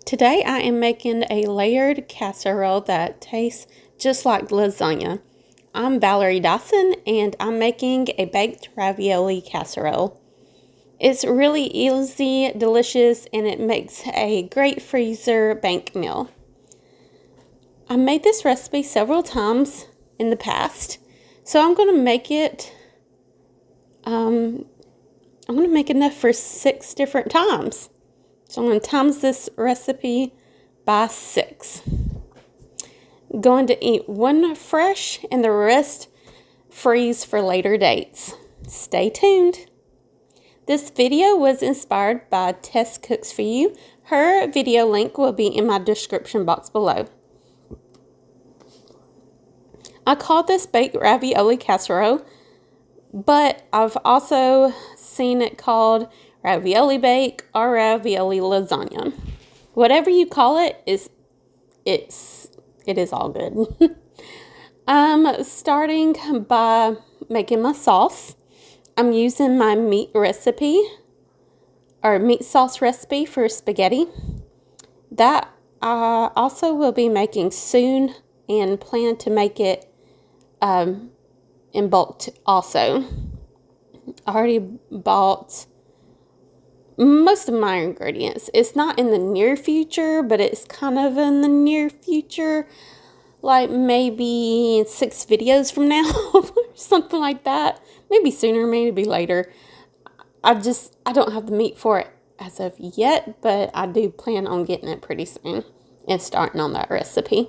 Today I am making a layered casserole that tastes just like lasagna. I'm Valerie Dawson and I'm making a baked ravioli casserole. It's really easy, delicious, and it makes a great freezer bank meal. I made this recipe several times in the past, so I'm going to make it enough for 6 different times. So I'm going to times this recipe by 6. Going to eat 1 fresh and the rest freeze for later dates. Stay tuned. This video was inspired by Tess Cooks For You. Her video link will be in my description box below. I call this baked ravioli casserole, but I've also seen it called Ravioli Bake or Ravioli Lasagna. Whatever you call it, it is all good. I'm starting by making my sauce. I'm using my meat sauce recipe for spaghetti. That I also will be making soon and plan to make it in bulk also. I already bought most of my ingredients. It's not in the near future, but it's kind of in the near future, like maybe 6 videos from now or something like that. Maybe sooner, maybe later. I don't have the meat for it as of yet, but I do plan on getting it pretty soon and starting on that recipe.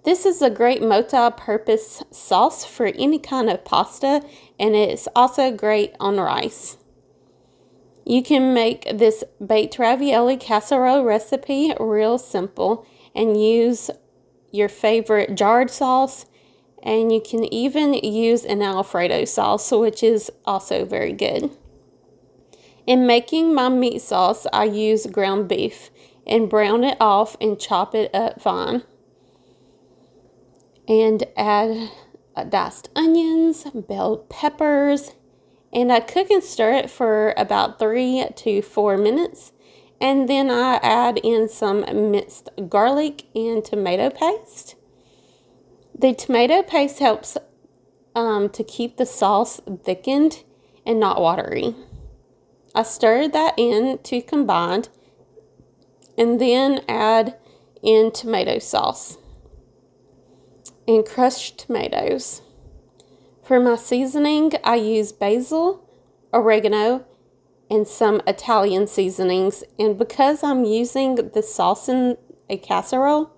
This is a great multi-purpose sauce for any kind of pasta, and it's also great on rice. You can make this baked ravioli casserole recipe real simple and use your favorite jarred sauce, and you can even use an Alfredo sauce, which is also very good. In making my meat sauce, I use ground beef and brown it off and chop it up fine. And add diced onions, bell peppers, and I cook and stir it for about 3 to 4 minutes. And then I add in some minced garlic and tomato paste. The tomato paste helps to keep the sauce thickened and not watery. I stir that in to combine and then add in tomato sauce and crushed tomatoes. For my seasoning, I use basil, oregano, and some Italian seasonings. And because I'm using the sauce in a casserole,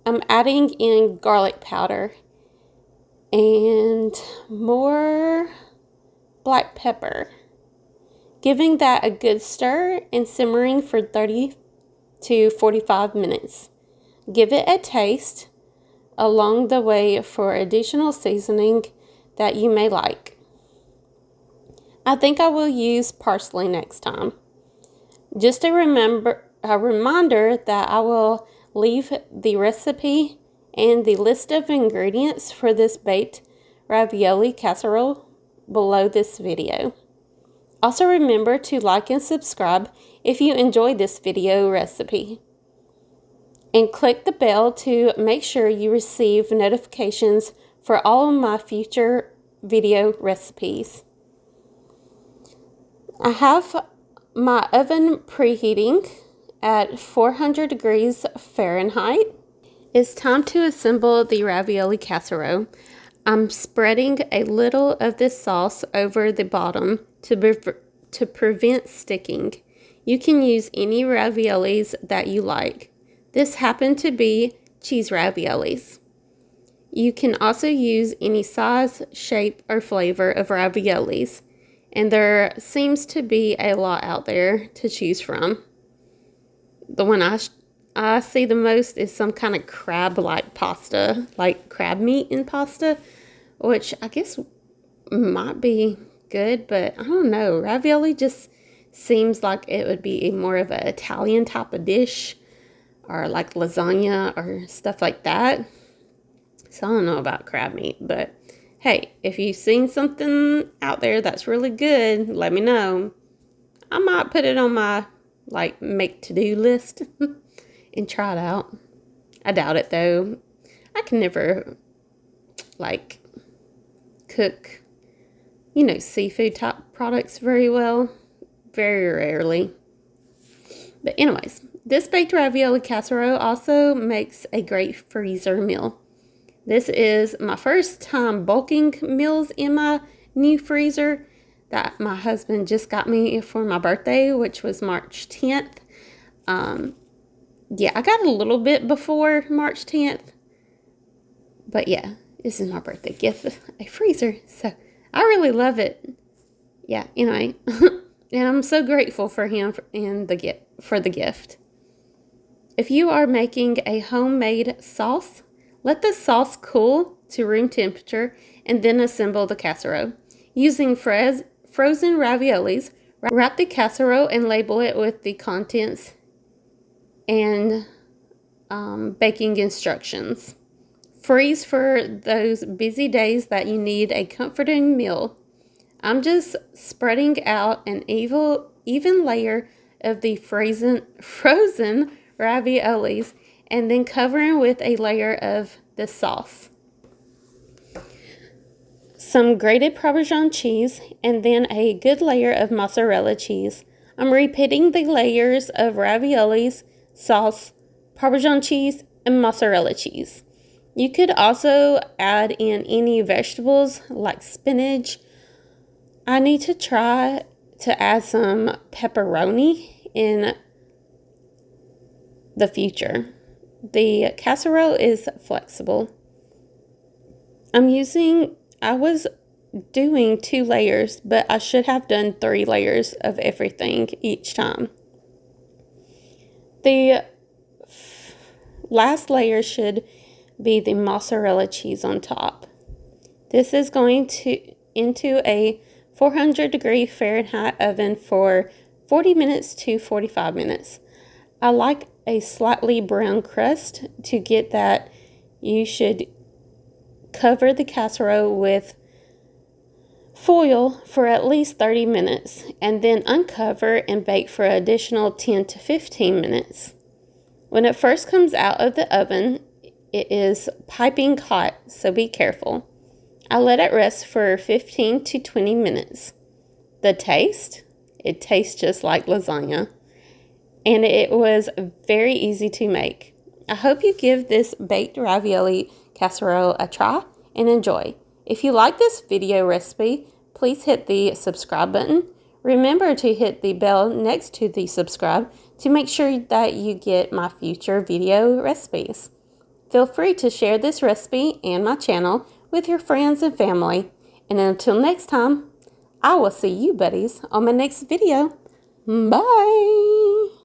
I'm adding in garlic powder and more black pepper, giving that a good stir and simmering for 30 to 45 minutes. Give it a taste along the way for additional seasoning that you may like. I think I will use parsley next time. Just a reminder that I will leave the recipe and the list of ingredients for this baked ravioli casserole below this video. Also remember to like and subscribe if you enjoyed this video recipe. And click the bell to make sure you receive notifications for all of my future video recipes. I have my oven preheating at 400 degrees Fahrenheit. It's time to assemble the ravioli casserole. I'm spreading a little of this sauce over the bottom to prevent sticking. You can use any raviolis that you like. This happened to be cheese raviolis. You can also use any size, shape, or flavor of raviolis, and there seems to be a lot out there to choose from. The one I see the most is some kind of crab-like pasta, like crab meat in pasta, which I guess might be good, but I don't know. Ravioli just seems like it would be more of an Italian type of dish, or like lasagna or stuff like that. So I don't know about crab meat, but hey, if you've seen something out there that's really good, let me know. I might put it on my make to-do list. and try it out. I doubt it though. I can never like cook, you know, seafood type products very well. Very rarely. But anyways, this baked ravioli casserole also makes a great freezer meal. This is my first time bulking meals in my new freezer that my husband just got me for my birthday, which was March 10th. Yeah, I got a little bit before March 10th. But yeah, this is my birthday gift, a freezer. So I really love it. Yeah, anyway. And I'm so grateful for him and for the gift. If you are making a homemade sauce, let the sauce cool to room temperature and then assemble the casserole. Using frozen raviolis, wrap the casserole and label it with the contents and baking instructions. Freeze for those busy days that you need a comforting meal. I'm just spreading out an even layer of the frozen raviolis and then covering with a layer of the sauce. Some grated Parmesan cheese and then a good layer of mozzarella cheese. I'm repeating the layers of raviolis, sauce, Parmesan cheese, and mozzarella cheese. You could also add in any vegetables like spinach. I need to try to add some pepperoni in the future. The casserole is flexible. I was doing 2 layers, but I should have done 3 layers of everything each time. The last layer should be the mozzarella cheese on top. This is going into a 400-degree Fahrenheit oven for 40 minutes to 45 minutes. I like a slightly brown crust. To get that, you should cover the casserole with foil for at least 30 minutes and then uncover and bake for an additional 10 to 15 minutes. When it first comes out of the oven, it is piping hot, so be careful. I let it rest for 15 to 20 minutes. The taste? It tastes just like lasagna. And it was very easy to make. I hope you give this baked ravioli casserole a try and enjoy. If you like this video recipe, please hit the subscribe button. Remember to hit the bell next to the subscribe to make sure that you get my future video recipes. Feel free to share this recipe and my channel with your friends and family. And until next time, I will see you buddies on my next video. Bye!